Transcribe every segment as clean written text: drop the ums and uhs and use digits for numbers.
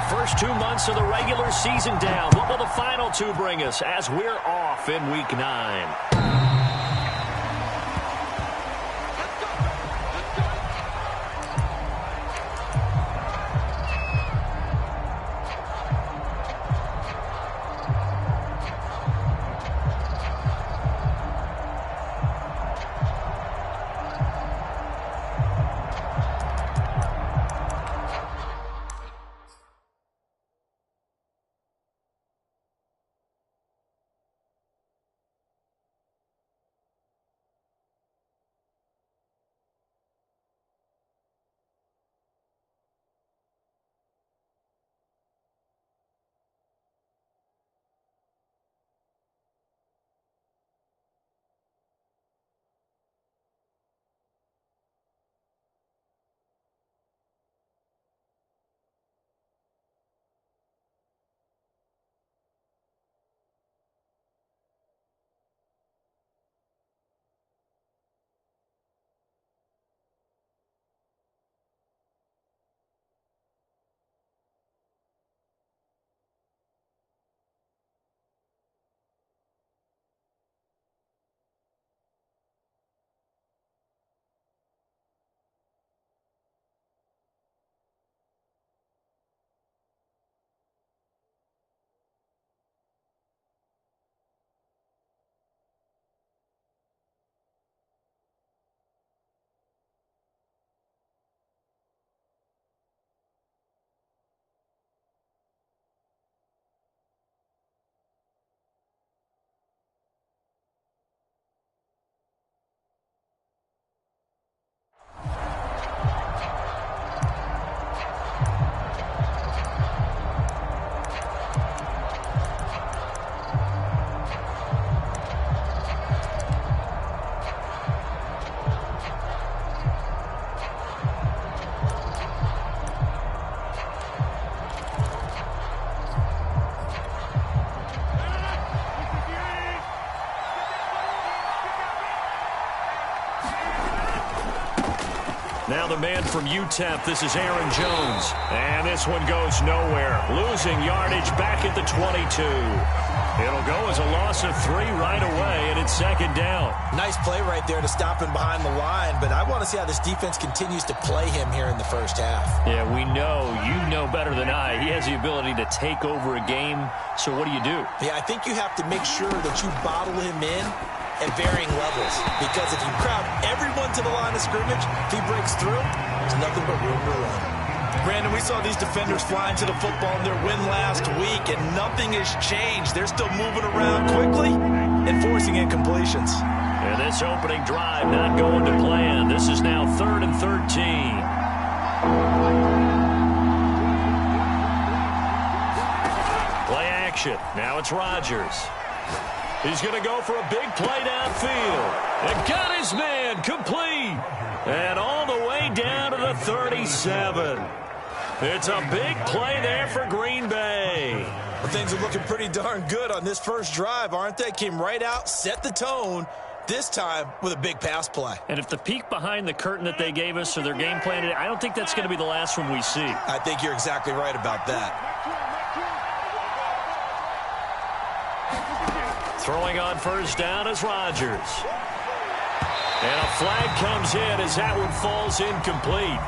first 2 months of the regular season down. What will the final two bring us as we're off in Week 9? Now the man from UTEP, this is Aaron Jones. And this one goes nowhere. Losing yardage back at the 22. It'll go as a loss of 3 right away, and it's second down. Nice play right there to stop him behind the line, but I want to see how this defense continues to play him here in the first half. Yeah, we know, you know better than I, he has the ability to take over a game. So what do you do? Yeah, I think you have to make sure that you bottle him in at varying levels, because if you crowd everyone to the line of scrimmage, if he breaks through, there's nothing but room to run. Brandon, we saw these defenders flying to the football in their win last week, and nothing has changed. They're still moving around quickly and forcing incompletions. And this opening drive not going to plan. This is now 3rd and 13. Play action. Now it's Rodgers. He's going to go for a big play downfield. And got his man complete. And all the way down to the 37. It's a big play there for Green Bay. Well, things are looking pretty darn good on this first drive, aren't they? Came right out, set the tone, this time with a big pass play. And if the peek behind the curtain that they gave us or their game plan today, I don't think that's going to be the last one we see. I think you're exactly right about that. Throwing on first down is Rodgers. And a flag comes in as that one falls incomplete.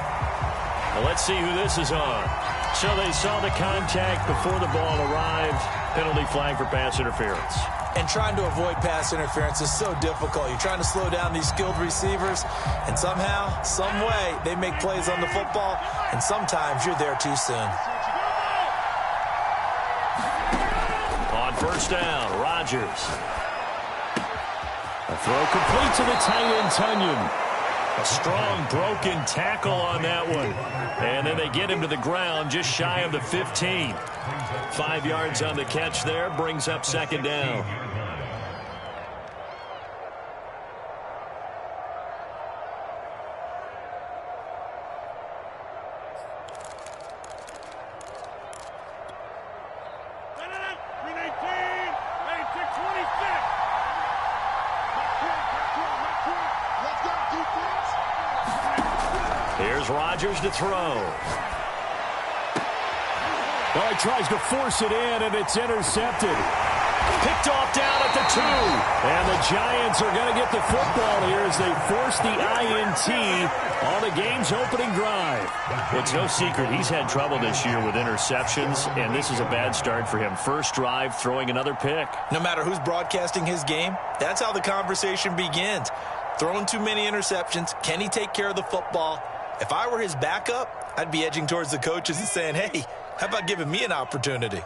Well, let's see who this is on. So they saw the contact before the ball arrived. Penalty flag for pass interference. And trying to avoid pass interference is so difficult. You're trying to slow down these skilled receivers, and somehow, some way, they make plays on the football, and sometimes you're there too soon. On first down, Rodgers. A throw complete to the tight end, Tunyon. A strong broken tackle on that one. And then they get him to the ground just shy of the 15. 5 yards on the catch there, brings up second down. Here's Rodgers to throw. Well, he tries to force it in, and it's intercepted. Picked off down at the 2. And the Giants are going to get the football here as they force the INT on the game's opening drive. It's no secret he's had trouble this year with interceptions, and this is a bad start for him. First drive, throwing another pick. No matter who's broadcasting his game, that's how the conversation begins. Throwing too many interceptions. Can he take care of the football? If I were his backup, I'd be edging towards the coaches and saying, hey, how about giving me an opportunity?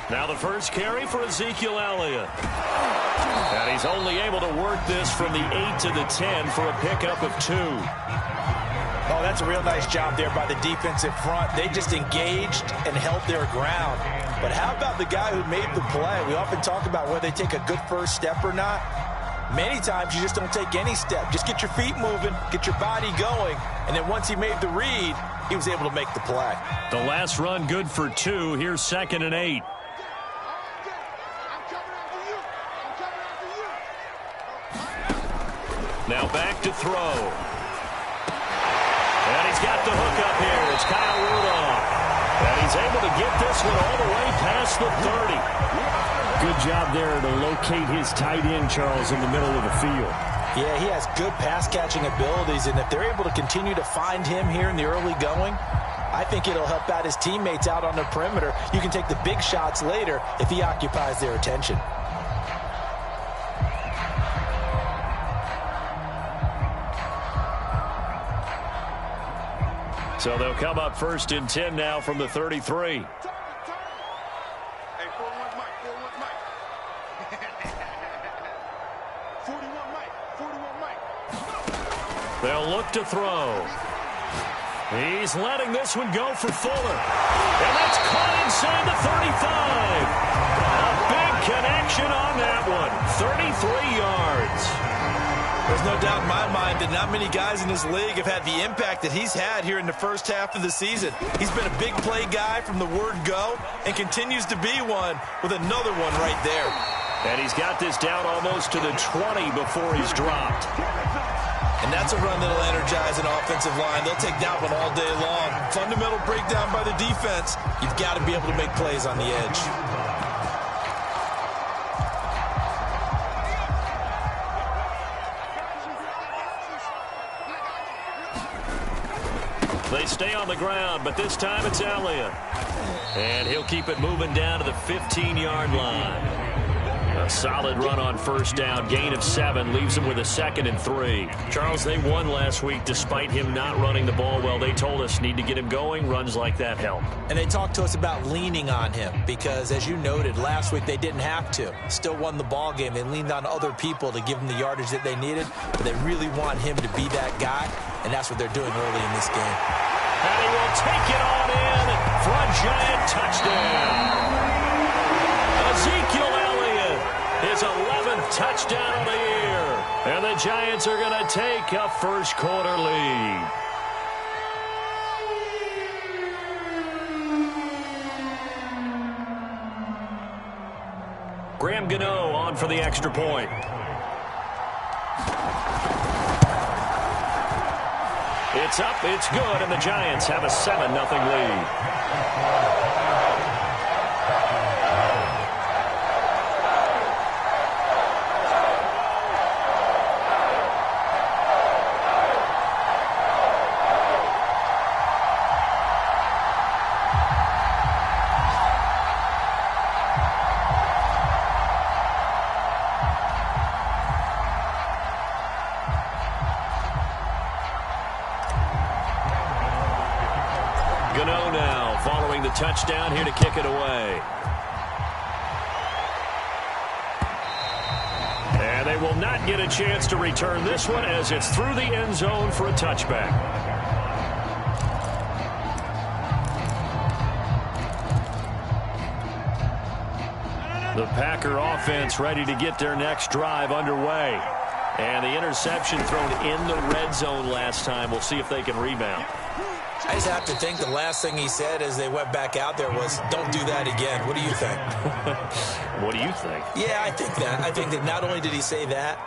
Now the first carry for Ezekiel Elliott. And he's only able to work this from the 8 to the 10 for a pickup of 2. Oh, that's a real nice job there by the defensive front. They just engaged and held their ground. But how about the guy who made the play? We often talk about whether they take a good first step or not. Many times you just don't take any step. Just get your feet moving, get your body going, and then once he made the read, he was able to make the play. The last run good for 2. Here's 2nd and 8. Now back to throw. And he's got the hook up here. It's Kyle Rudolph. And he's able to get this one all the way past the 30. Good job there to locate his tight end, Charles, in the middle of the field. Yeah, he has good pass-catching abilities, and if they're able to continue to find him here in the early going, I think it'll help out his teammates out on the perimeter. You can take the big shots later if he occupies their attention. So they'll come up 1st and 10 now from the 33. Hey, 4-1 Mike, 4-1 Mike. 41 Mike, 41 Mike. They'll look to throw. He's letting this one go for Fuller. And that's caught inside the 35. A big connection on that one. 33 yards. There's no doubt in my mind that not many guys in this league have had the impact that he's had here in the first half of the season. He's been a big play guy from the word go and continues to be one with another one right there. And he's got this down almost to the 20 before he's dropped. And that's a run that'll energize an offensive line. They'll take that one all day long. Fundamental breakdown by the defense. You've got to be able to make plays on the edge. They stay on the ground, but this time it's Elliott. And he'll keep it moving down to the 15-yard line. A solid run on first down. Gain of 7 leaves him with a 2nd and 3. Charles, they won last week despite him not running the ball well. They told us need to get him going. Runs like that help. And they talked to us about leaning on him because, as you noted, last week they didn't have to. Still won the ball game. They leaned on other people to give them the yardage that they needed, but they really want him to be that guy, and that's what they're doing early in this game. And he will take it on in for a giant touchdown. Ezekiel Elliott, his 11th touchdown of the year. And the Giants are going to take a first quarter lead. Graham Gano on for the extra point. It's up, it's good, and the Giants have a 7-0 lead. Gano now following the touchdown here to kick it away. And they will not get a chance to return this one as it's through the end zone for a touchback. The Packer offense ready to get their next drive underway. And the interception thrown in the red zone last time. We'll see if they can rebound. I just have to think the last thing he said as they went back out there was, don't do that again. What do you think? What do you think? Yeah, I think that. I think that not only did he say that,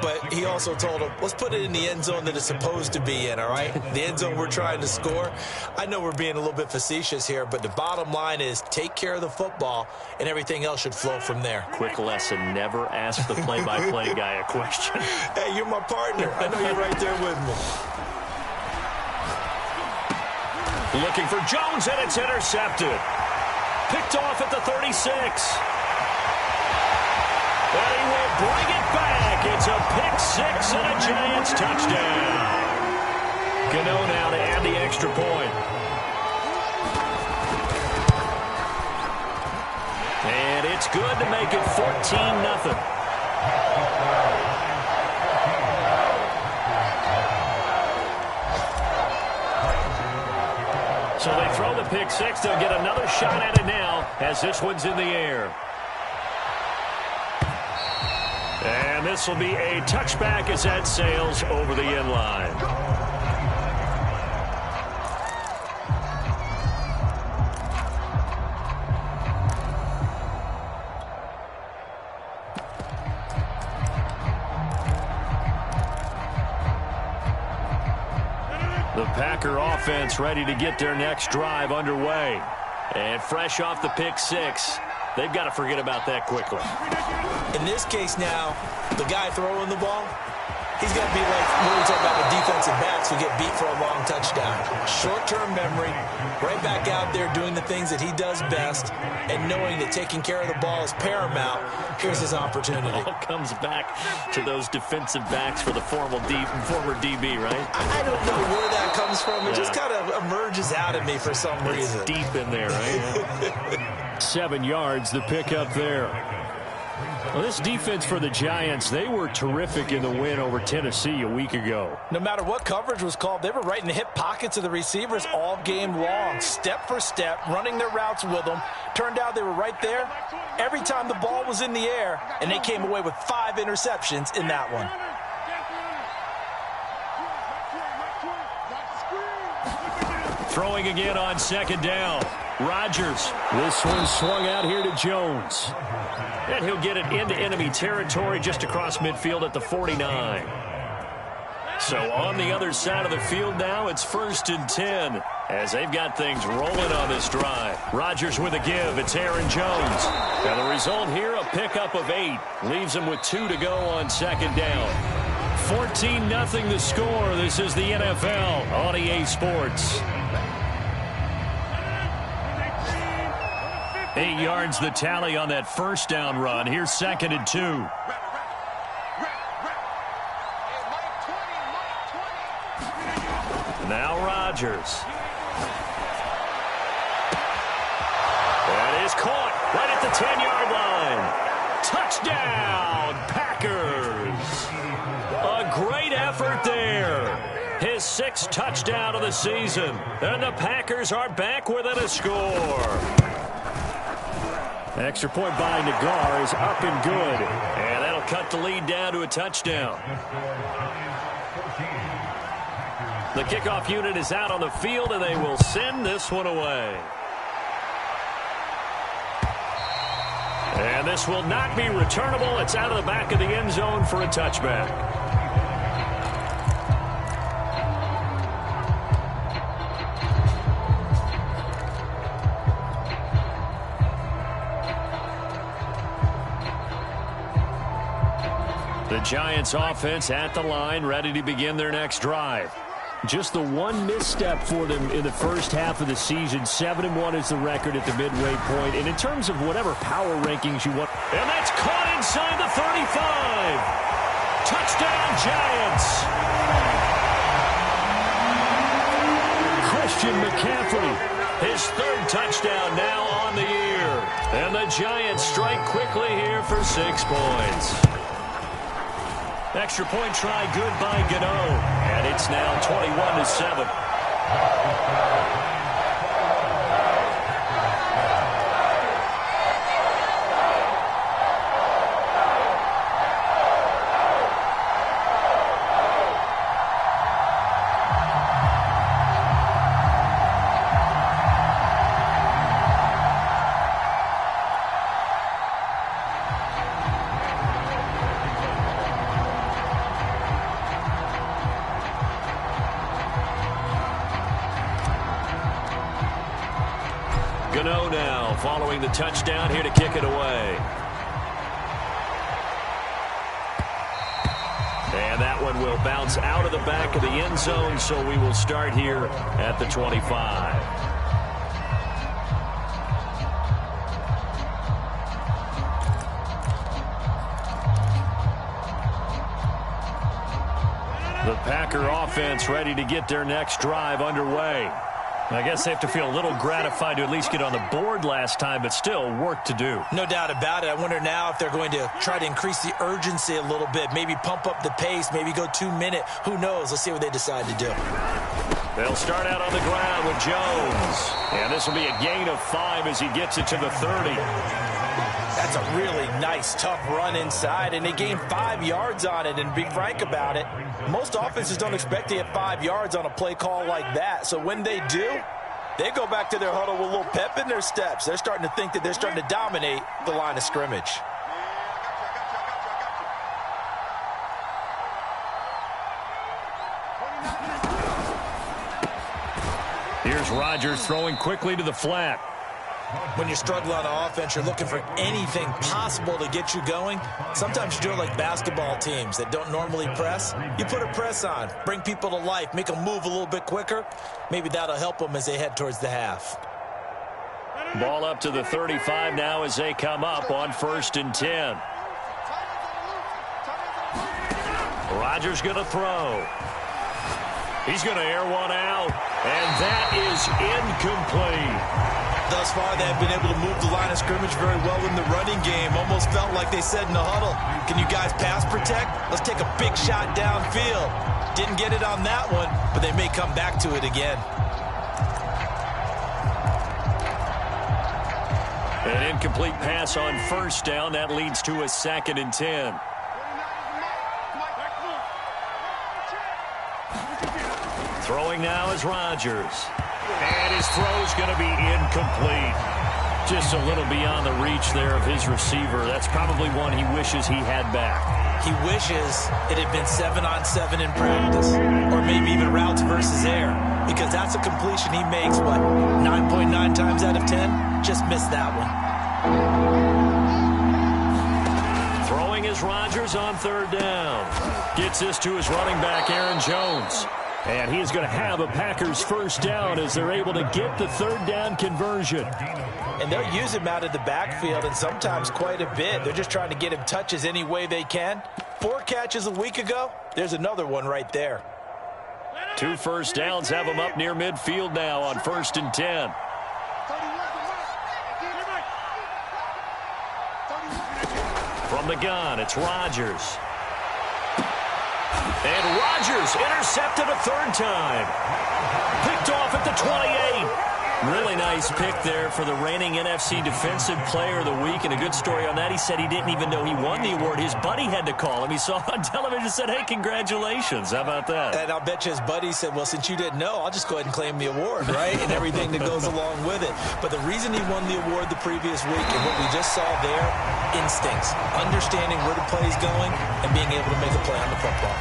but he also told him, let's put it in the end zone that it's supposed to be in, all right? The end zone we're trying to score. I know we're being a little bit facetious here, but the bottom line is take care of the football, and everything else should flow from there. Quick lesson, never ask the play-by-play guy a question. Hey, you're my partner. I know you're right there with me. Looking for Jones, and it's intercepted. Picked off at the 36. And he will bring it back. It's a pick six and a Giants touchdown. Gano now to add the extra point. And it's good to make it 14-0. So they throw the pick six. They'll get another shot at it now as this one's in the air. And this will be a touchback as that sails over the end line. The Packer offense ready to get their next drive underway. And fresh off the pick six, they've got to forget about that quickly. In this case now, the guy throwing the ball, he's got to be like when we talk about the defensive backs who get beat for a long touchdown. Short-term memory, right back out there doing the things that he does best, and knowing that taking care of the ball is paramount. Here's his opportunity. All comes back to those defensive backs for the former DB, right? I don't know where that comes from. It just kind of emerges out of me for some reason. It's deep in there, right? 7 yards, the pickup there. Well, this defense for the Giants, they were terrific in the win over Tennessee a week ago. No matter what coverage was called, they were right in the hip pockets of the receivers all game long, step for step, running their routes with them. Turned out they were right there every time the ball was in the air, and they came away with 5 interceptions in that one. Throwing again on second down. Rodgers. This one swung out here to Jones. And he'll get it into enemy territory just across midfield at the 49. So on the other side of the field now, it's 1st and 10 as they've got things rolling on this drive. Rodgers with a give. It's Aaron Jones. And the result here, a pickup of 8. Leaves him with 2 to go on second down. 14-0 the score. This is the NFL on EA Sports. 8 yards the tally on that first down run. Here's 2nd and 2. Now Rodgers. That is caught right at the 10-yard line. Touchdown, Packers. A great effort there. His 6th touchdown of the season. And the Packers are back within a score. Extra point by Nagar is up and good. And that'll cut the lead down to a touchdown. The kickoff unit is out on the field, and they will send this one away. And this will not be returnable. It's out of the back of the end zone for a touchback. The Giants offense at the line, ready to begin their next drive. Just the one misstep for them in the first half of the season. 7-1 is the record at the midway point. And in terms of whatever power rankings you want. And that's caught inside the 35. Touchdown, Giants. Christian McCaffrey, his 3rd touchdown now on the year. And the Giants strike quickly here for 6 points. Extra point try good by Gano. And it's now 21-7. Gano now following the touchdown here to kick it away. And that one will bounce out of the back of the end zone, so we will start here at the 25. The Packer offense ready to get their next drive underway. I guess they have to feel a little gratified to at least get on the board last time, but still work to do. No doubt about it. I wonder now if they're going to try to increase the urgency a little bit, maybe pump up the pace, maybe go 2 minute. Who knows? Let's see what they decide to do. They'll start out on the ground with Jones. And this will be a gain of 5 as he gets it to the 30. That's a really nice, tough run inside, and they gained 5 yards on it. And to be frank about it, most offenses don't expect to get 5 yards on a play call like that. So when they do, they go back to their huddle with a little pep in their steps. They're starting to think that they're starting to dominate the line of scrimmage. Here's Rodgers throwing quickly to the flat. When you struggle on offense, you're looking for anything possible to get you going. Sometimes you do it like basketball teams that don't normally press. You put a press on, bring people to life, make them move a little bit quicker. Maybe that'll help them as they head towards the half. Ball up to the 35 now as they come up on 1st and 10. Rodgers going to throw. He's going to air one out, and that is incomplete. Thus far, they have been able to move the line of scrimmage very well in the running game. Almost felt like they said in the huddle, can you guys pass protect? Let's take a big shot downfield. Didn't get it on that one, but they may come back to it again. An incomplete pass on 1st down. That leads to a 2nd and 10. Throwing now is Rodgers. And his throw's going to be incomplete. Just a little beyond the reach there of his receiver. That's probably one he wishes he had back. He wishes it had been 7-on-7 in practice, or maybe even routes versus air, because that's a completion he makes, what, 9.9 times out of 10? Just missed that one. Throwing is Rodgers on 3rd down. Gets this to his running back, Aaron Jones. And he's going to have a Packers 1st down as they're able to get the 3rd down conversion. And they'll use him out of the backfield, and sometimes quite a bit. They're just trying to get him touches any way they can. 4 catches a week ago. There's another one right there. 2 1st downs have him up near midfield now on 1st and 10. From the gun, it's Rodgers. And Rodgers intercepted a 3rd time. Picked off at the 28. Really nice pick there for the reigning NFC Defensive Player of the Week. And a good story on that. He said he didn't even know he won the award. His buddy had to call him. He saw it on television and said, hey, congratulations. How about that? And I'll bet you his buddy said, well, since you didn't know, I'll just go ahead and claim the award, right? And everything that goes along with it. But the reason he won the award the previous week and what we just saw there, instincts, understanding where the play is going and being able to make a play on the football.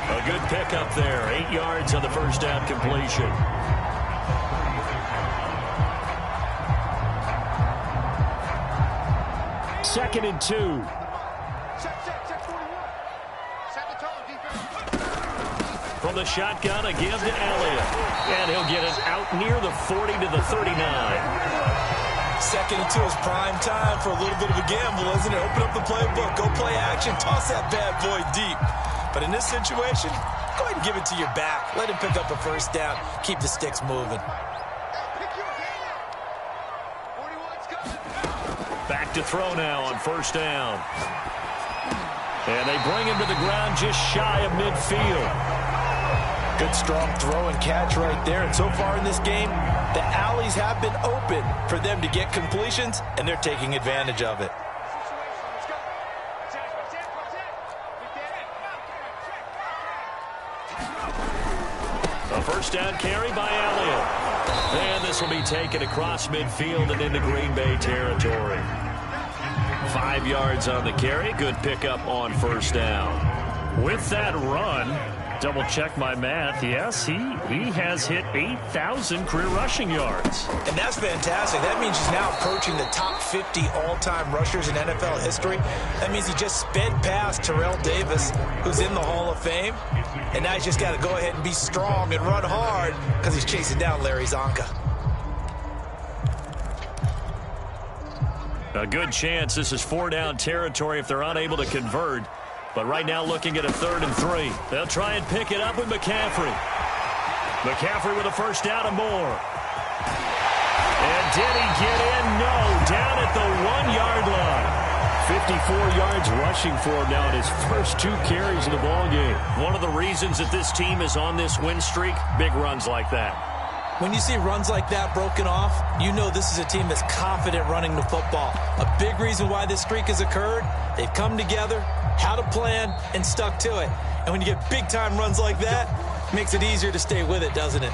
A good pickup there. 8 yards on the 1st down completion. Second and 2. From the shotgun, a give to Elliott. And he'll get it out near the 40 to the 39. 2nd and 2 is prime time for a little bit of a gamble, isn't it? Open up the playbook, go play action, toss that bad boy deep. But in this situation, go ahead and give it to your back. Let him pick up a 1st down. Keep the sticks moving. Back to throw now on 1st down. And they bring him to the ground just shy of midfield. Good strong throw and catch right there. And so far in this game, the alleys have been open for them to get completions, and they're taking advantage of it. A 1st down carry by Elliott. And this will be taken across midfield and into Green Bay territory. 5 yards on the carry. Good pickup on 1st down. With that run, double check my math. Yes, he has hit 8,000 career rushing yards. And that's fantastic. That means he's now approaching the top 50 all-time rushers in NFL history. That means he just sped past Terrell Davis, who's in the Hall of Fame. And now he's just got to go ahead and be strong and run hard because he's chasing down Larry Zonka. A good chance this is 4-down territory if they're unable to convert. But right now looking at a 3rd and 3. They'll try and pick it up with McCaffrey. McCaffrey with a first down and more. And did he get in? No. Down at the 1-yard line. 54 yards rushing for him now in his first 2 carries in the ballgame. One of the reasons that this team is on this win streak, big runs like that. When you see runs like that broken off, you know this is a team that's confident running the football. A big reason why this streak has occurred, they've come together, had a plan, and stuck to it. And when you get big-time runs like that, it makes it easier to stay with it, doesn't it?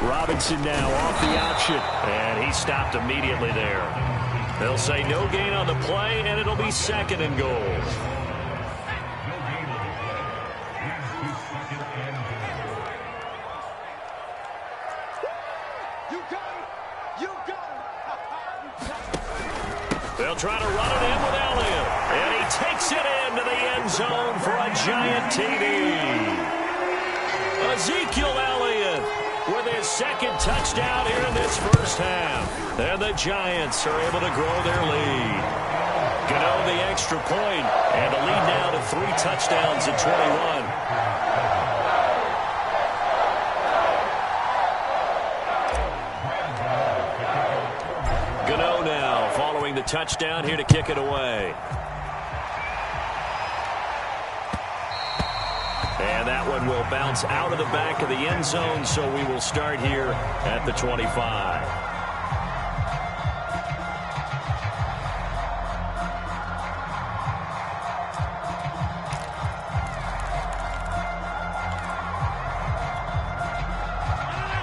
Robinson now off the option, and he stopped immediately there. They'll say no gain on the play, and it'll be 2nd and goal. They'll try to run it in with Elliott, and he takes it into the end zone for a giant TD. Ezekiel Elliott with his 2nd touchdown here in this first half. And the Giants are able to grow their lead. Gano the extra point, and the lead now to 3 touchdowns at 21. Gano now following the touchdown here to kick it away. And that one will bounce out of the back of the end zone, so we will start here at the 25.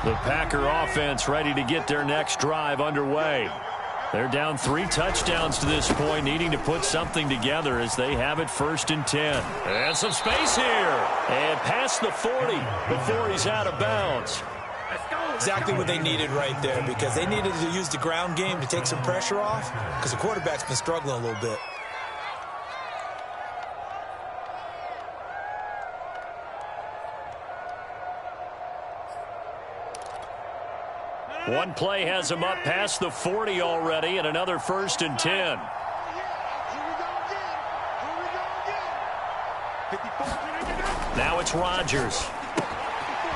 The Packer offense ready to get their next drive underway. They're down 3 touchdowns to this point, needing to put something together as they have it 1st and 10. And some space here. And past the 40 before he's out of bounds. Exactly what they needed right there, because they needed to use the ground game to take some pressure off, because the quarterback's been struggling a little bit. One play has him up past the 40 already, and another 1st and 10. Now it's Rodgers.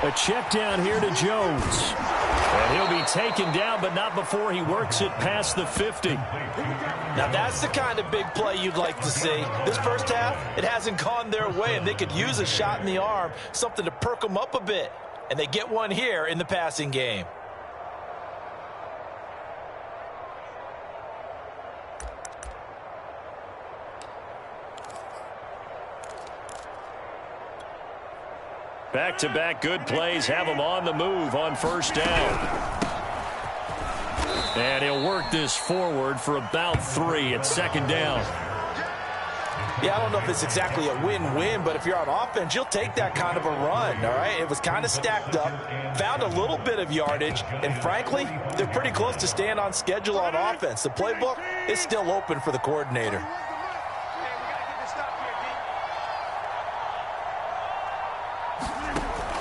A check down here to Jones. And he'll be taken down, but not before he works it past the 50. Now that's the kind of big play you'd like to see. This first half, it hasn't gone their way, and they could use a shot in the arm, something to perk them up a bit. And they get one here in the passing game. Back-to-back good plays have him on the move on 1st down. And he'll work this forward for about 3 at 2nd down. Yeah, I don't know if it's exactly a win-win, but if you're on offense, you'll take that kind of a run, all right? It was kind of stacked up, found a little bit of yardage, and frankly, they're pretty close to staying on schedule on offense. The playbook is still open for the coordinator.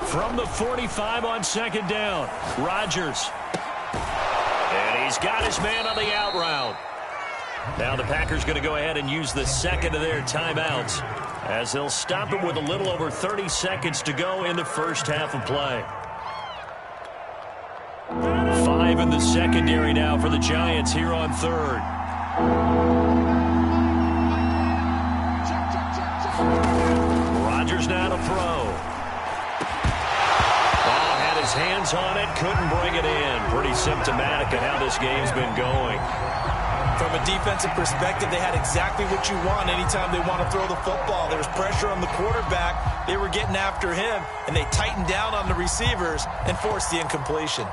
From the 45 on 2nd down, Rodgers. And he's got his man on the out route. Now the Packers going to go ahead and use the 2nd of their timeouts as they'll stop him with a little over 30 seconds to go in the first half of play. 5 in the secondary now for the Giants here on 3rd. Rodgers now to throw. His hands on it, couldn't bring it in. Pretty symptomatic of how this game's been going. From a defensive perspective, they had exactly what you want anytime they want to throw the football. There was pressure on the quarterback. They were getting after him, and they tightened down on the receivers and forced the incompletion.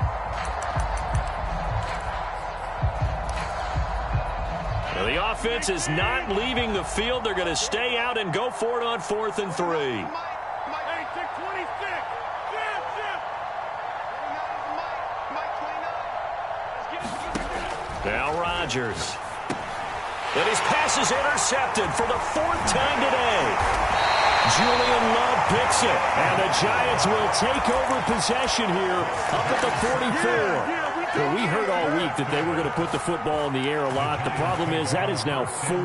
defense is not leaving the field. They're going to stay out and go for it on 4th and 3. Hey, 26. Now Rodgers. And his pass is intercepted for the 4th time today. Julian Love picks it, and the Giants will take over possession here up at the 44. Well, we heard all week that they were going to put the football in the air a lot. The problem is that is now 4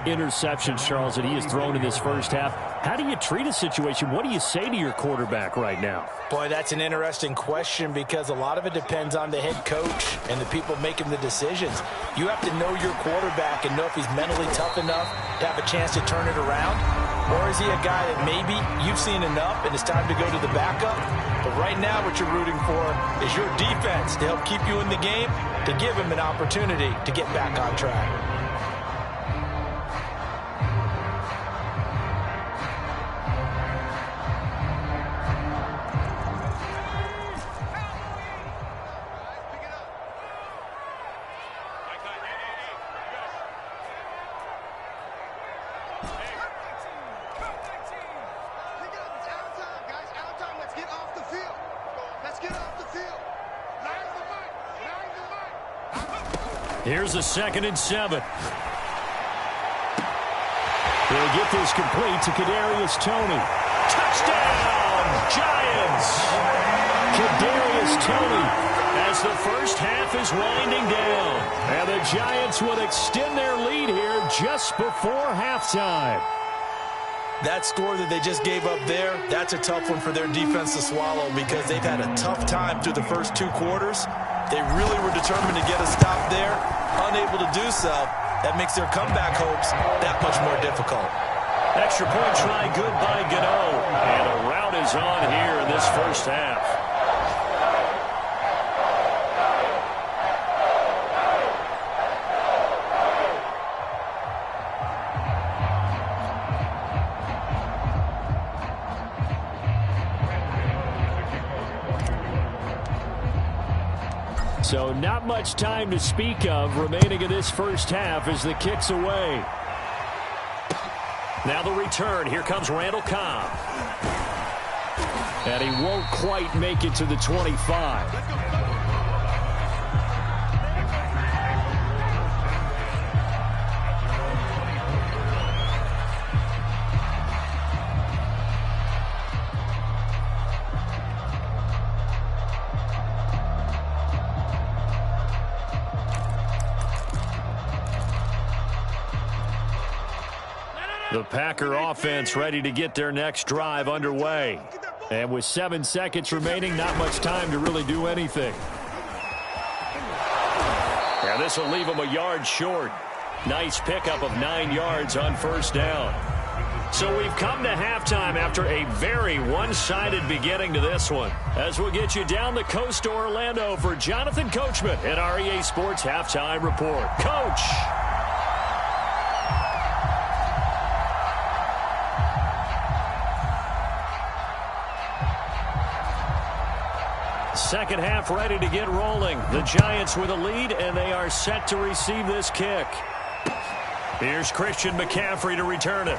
interceptions, Charles, that he has thrown in this first half. How do you treat a situation? What do you say to your quarterback right now? Boy, that's an interesting question because a lot of it depends on the head coach and the people making the decisions. You have to know your quarterback and know if he's mentally tough enough to have a chance to turn it around. Or is he a guy that maybe you've seen enough and it's time to go to the backup? But right now what you're rooting for is your defense to help keep you in the game, to give him an opportunity to get back on track. Here's a 2nd and 7. They'll get this complete to Kadarius Toney. Touchdown, Giants! Kadarius Toney as the first half is winding down. And the Giants would extend their lead here just before halftime. That score that they just gave up there, that's a tough one for their defense to swallow because they've had a tough time through the first 2 quarters. They really were determined to get a stop there, unable to do so. That makes their comeback hopes that much more difficult. Extra point try good by Gano. And a rout is on here in this first half. So not much time to speak of remaining in this first half as the kick's away. Now the return. Here comes Randall Cobb. And he won't quite make it to the 25. The Packer offense ready to get their next drive underway. And with 7 seconds remaining, not much time to really do anything. And this will leave them a yard short. Nice pickup of 9 yards on first down. So we've come to halftime after a very one-sided beginning to this one. As we'll get you down the coast to Orlando for Jonathan Coachman at our EA Sports Halftime Report. Coach! Second half ready to get rolling. The Giants with a lead, and they are set to receive this kick. Here's Christian McCaffrey to return it.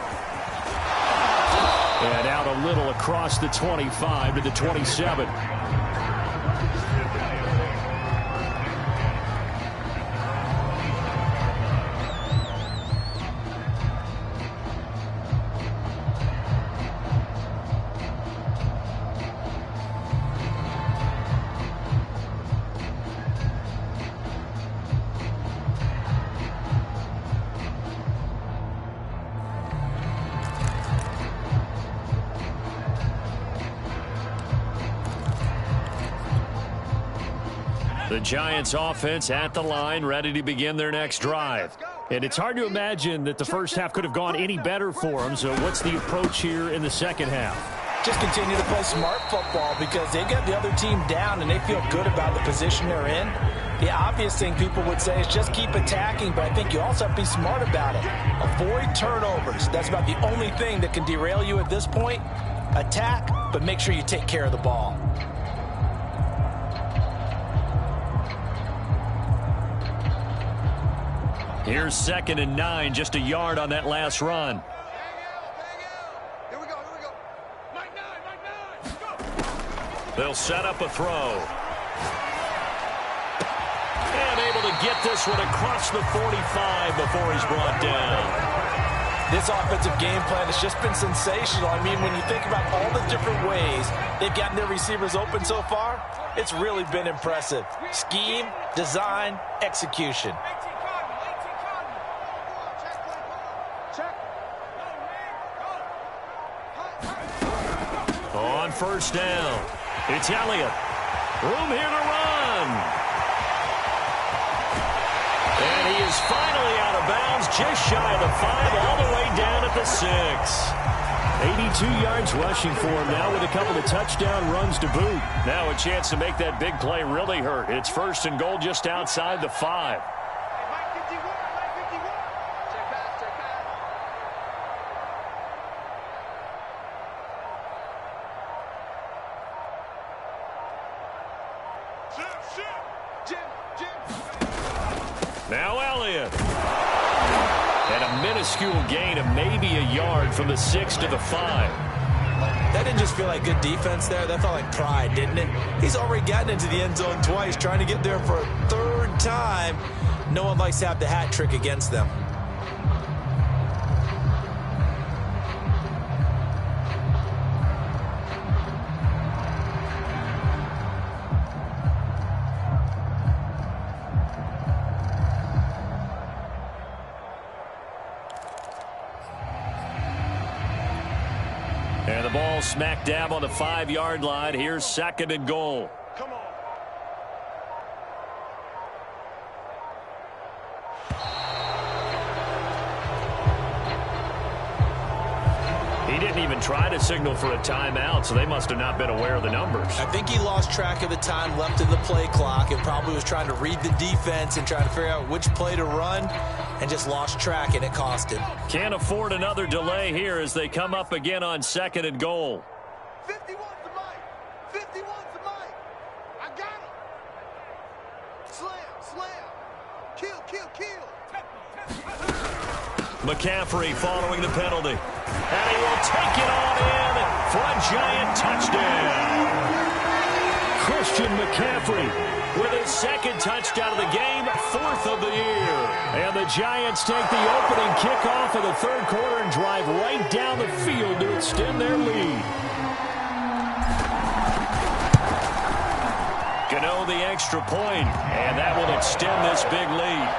And out a little across the 25 to the 27. The Giants offense at the line, ready to begin their next drive. And it's hard to imagine that the first half could have gone any better for them. So what's the approach here in the second half? Just continue to play smart football because they've got the other team down and they feel good about the position they're in. The obvious thing people would say is just keep attacking, but I think you also have to be smart about it. Avoid turnovers. That's about the only thing that can derail you at this point. Attack, but make sure you take care of the ball. Here's 2nd and 9, just a yard on that last run. Bang out. Here we go. Mike 9. Go. They'll set up a throw. And able to get this one across the 45 before he's brought down. This offensive game plan has just been sensational. I mean, when you think about all the different ways they've gotten their receivers open so far, it's really been impressive. Scheme, design, execution. On 1st down, it's Elliott. Room here to run. And he is finally out of bounds, just shy of the 5, all the way down at the 6. 82 yards rushing for him now with a couple of touchdown runs to boot. Now a chance to make that big play really hurt. It's 1st and goal just outside the 5. Now Elliott. And a minuscule gain of maybe a yard from the 6 to the 5. That didn't just feel like good defense there. That felt like pride, didn't it? He's already gotten into the end zone twice, trying to get there for a 3rd time. No one likes to have the hat trick against them. And the ball smack dab on the 5-yard line. Here's 2nd and goal. Come on. He didn't even try to signal for a timeout, so they must have not been aware of the numbers. I think he lost track of the time left in the play clock and probably was trying to read the defense and trying to figure out which play to run and just lost track, and it cost him. Can't afford another delay here as they come up again on 2nd and goal. 51's the mic. 51's the mic. I got him. Slam. Kill. McCaffrey following the penalty. And he will take it on in for a Giant touchdown. Christian McCaffrey with his 2nd touchdown of the game, 4th of the year. And the Giants take the opening kickoff of the 3rd quarter and drive right down the field to extend their lead. Gano the extra point, and that will extend this big lead.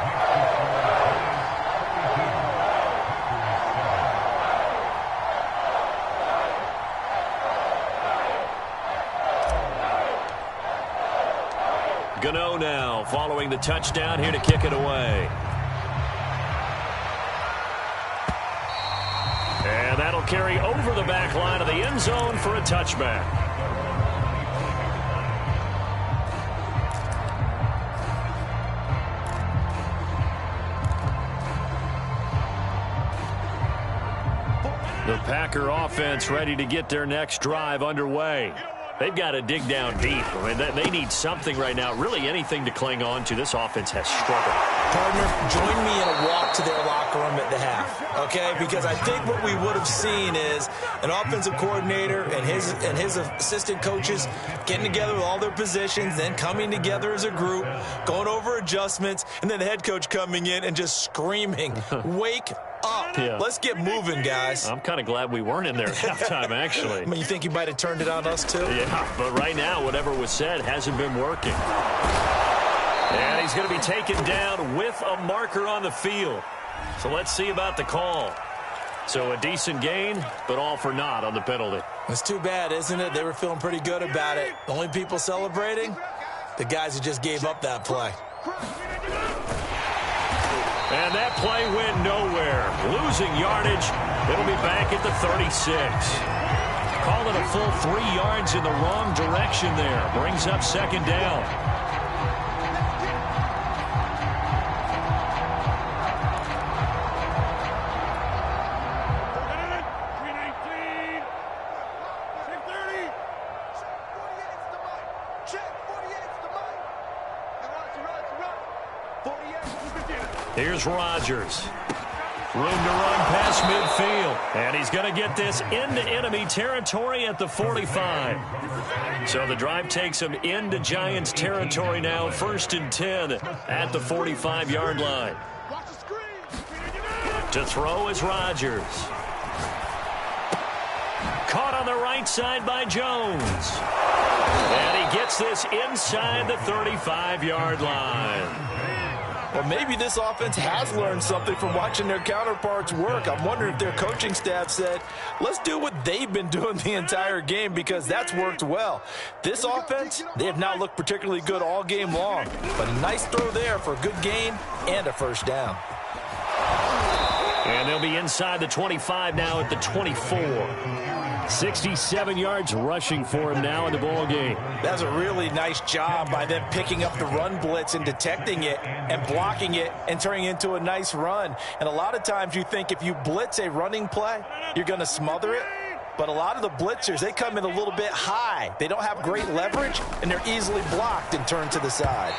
Gano now following the touchdown here to kick it away. And that'll carry over the back line of the end zone for a touchback. The Packer offense ready to get their next drive underway. They've got to dig down deep. I mean, they need something right now, really anything to cling on to. This offense has struggled. Partner, join me in a walk to their locker room at the half, okay? Because I think what we would have seen is an offensive coordinator and his assistant coaches getting together with all their positions, then coming together as a group, going over adjustments, and then the head coach coming in and just screaming, wake up. Yeah. Let's get moving, guys. I'm kind of glad we weren't in there at halftime, actually. I mean, you think you might have turned it on us, too? Yeah, but right now, whatever was said hasn't been working. And he's going to be taken down with a marker on the field. So let's see about the call. So a decent gain, but all for naught on the penalty. It's too bad, isn't it? They were feeling pretty good about it. The only people celebrating, the guys who just gave up that play. And that play went nowhere. Losing yardage. It'll be back at the 36. Call it a full 3 yards in the wrong direction there. Brings up 2nd down. Here's Rodgers. Room to run past midfield. And he's going to get this into enemy territory at the 45. So the drive takes him into Giants territory now. 1st and 10 at the 45-yard line. To throw is Rodgers. Caught on the right side by Jones. And he gets this inside the 35-yard line. Well, maybe this offense has learned something from watching their counterparts work. I'm wondering if their coaching staff said, let's do what they've been doing the entire game, because that's worked well. This offense, they have not looked particularly good all game long. But a nice throw there for a good gain and a first down. And they'll be inside the 25 now at the 24. 67 yards rushing for him now in the ball game. That's a really nice job by them picking up the run blitz and detecting it and blocking it and turning it into a nice run. And a lot of times you think if you blitz a running play, you're going to smother it. But a lot of the blitzers, they come in a little bit high. They don't have great leverage, and they're easily blocked and turned to the side.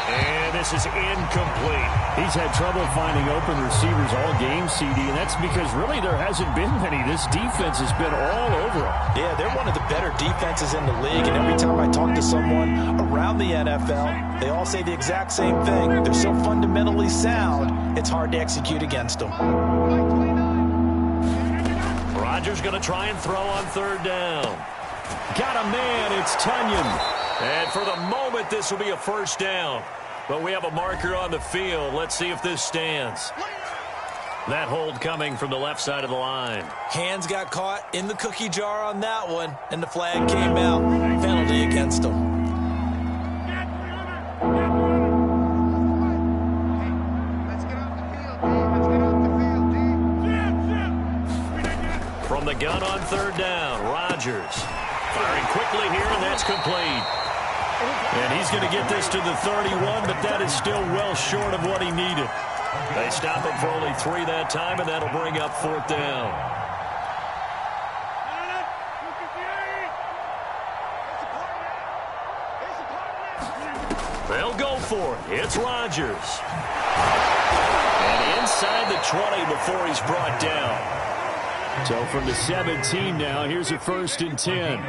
And this is incomplete. He's had trouble finding open receivers all game, CD, and that's because really there hasn't been many. This defense has been all over him. Yeah, they're one of the better defenses in the league, and every time I talk to someone around the NFL, they all say the exact same thing. They're so fundamentally sound, it's hard to execute against them. Rodgers going to try and throw on 3rd down. Got a man, it's Tonyan. And for the moment, this will be a first down. But we have a marker on the field. Let's see if this stands. That hold coming from the left side of the line. Hands got caught in the cookie jar on that one, and the flag came out. Penalty against them. From the gun on 3rd down, Rodgers firing quickly here, and that's complete. And he's going to get this to the 31, but that is still well short of what he needed. They stop him for only 3 that time, and that'll bring up 4th down. They'll go for it. It's Rodgers. And inside the 20 before he's brought down. So from the 17 now, here's a 1st and 10.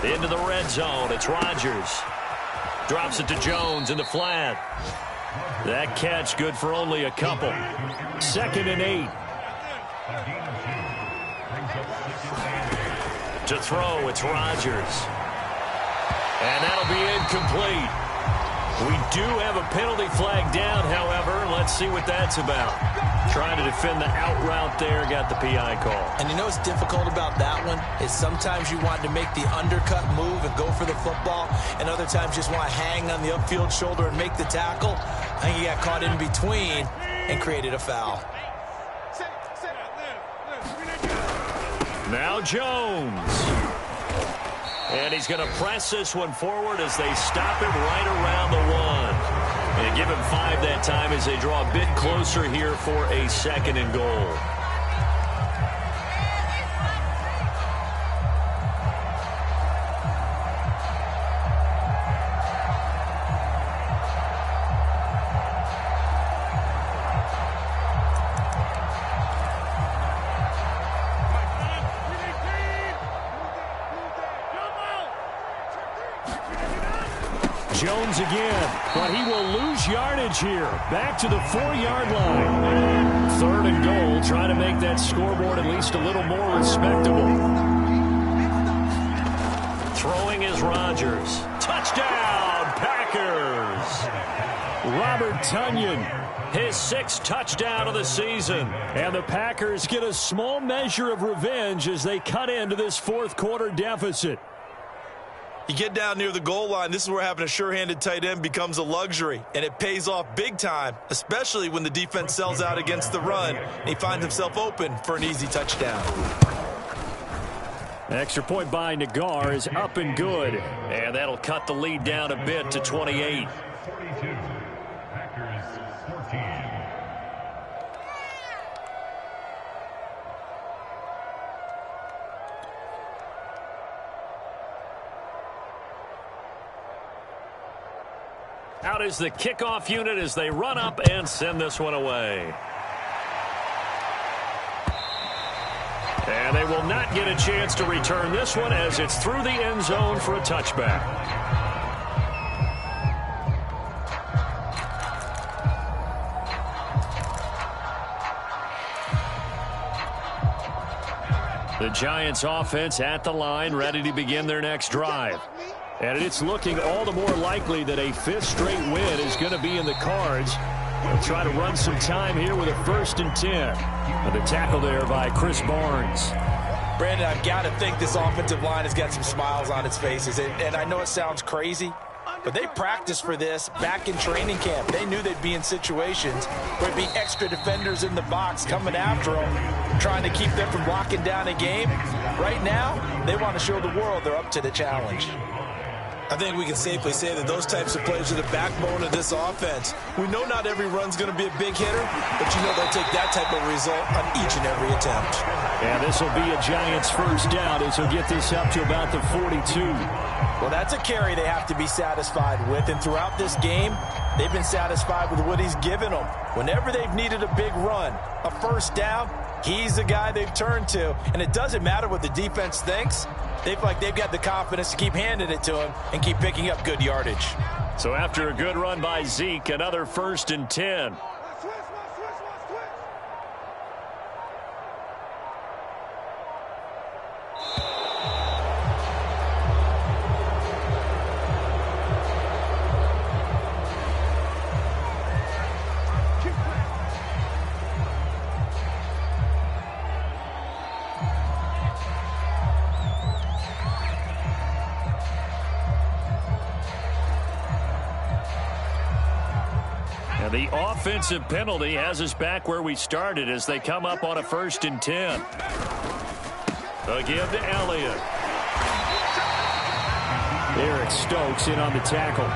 Into the red zone, it's Rodgers. Drops it to Jones in the flat. That catch good for only a couple. 2nd and 8. To throw, it's Rodgers. And that'll be incomplete. We do have a penalty flag down, however. Let's see what that's about. Trying to defend the out route there, got the PI call. And you know what's difficult about that one is sometimes you want to make the undercut move and go for the football, and other times you just want to hang on the upfield shoulder and make the tackle. I think he got caught in between and created a foul. Now Jones. And he's going to press this one forward as they stop him right around the 1. And give him 5 that time as they draw a bit closer here for a 2nd and goal. Jones again, but he will lose yardage here. Back to the 4-yard line. 3rd and goal, trying to make that scoreboard at least a little more respectable. Throwing is Rodgers. Touchdown, Packers! Robert Tonyan, his 6th touchdown of the season. And the Packers get a small measure of revenge as they cut into this 4th quarter deficit. You get down near the goal line, this is where having a sure-handed tight end becomes a luxury, and it pays off big time, especially when the defense sells out against the run, and he finds himself open for an easy touchdown. Extra point by Nagar is up and good. And that'll cut the lead down a bit to 28. Out is the kickoff unit as they run up and send this one away. And they will not get a chance to return this one as it's through the end zone for a touchback. The Giants offense at the line, ready to begin their next drive. And it's looking all the more likely that a fifth straight win is going to be in the cards. They'll try to run some time here with a 1st and 10. And the tackle there by Chris Barnes. Brandon, I've got to think this offensive line has got some smiles on its faces. And I know it sounds crazy, but they practiced for this back in training camp. They knew they'd be in situations where there'd be extra defenders in the box coming after them, trying to keep them from locking down a game. Right now, they want to show the world they're up to the challenge. I think we can safely say that those types of plays are the backbone of this offense. We know not every run's going to be a big hitter, but you know they'll take that type of result on each and every attempt. And this will be a Giants first down as he'll get this up to about the 42. Well, that's a carry they have to be satisfied with, and throughout this game, they've been satisfied with what he's given them. Whenever they've needed a big run, a first down, he's the guy they've turned to, and it doesn't matter what the defense thinks. They feel like they've got the confidence to keep handing it to him and keep picking up good yardage. So after a good run by Zeke, another 1st and 10. The offensive penalty has us back where we started as they come up on a 1st and 10. Again to Elliott. Eric Stokes in on the tackle.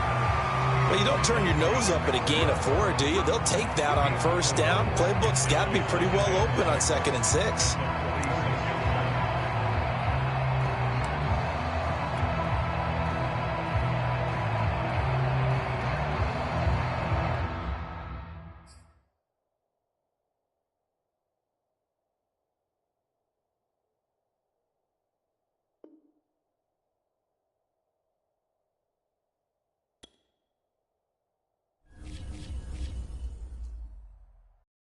Well, you don't turn your nose up at a gain of 4, do you? They'll take that on first down. Playbook's got to be pretty well open on 2nd and 6.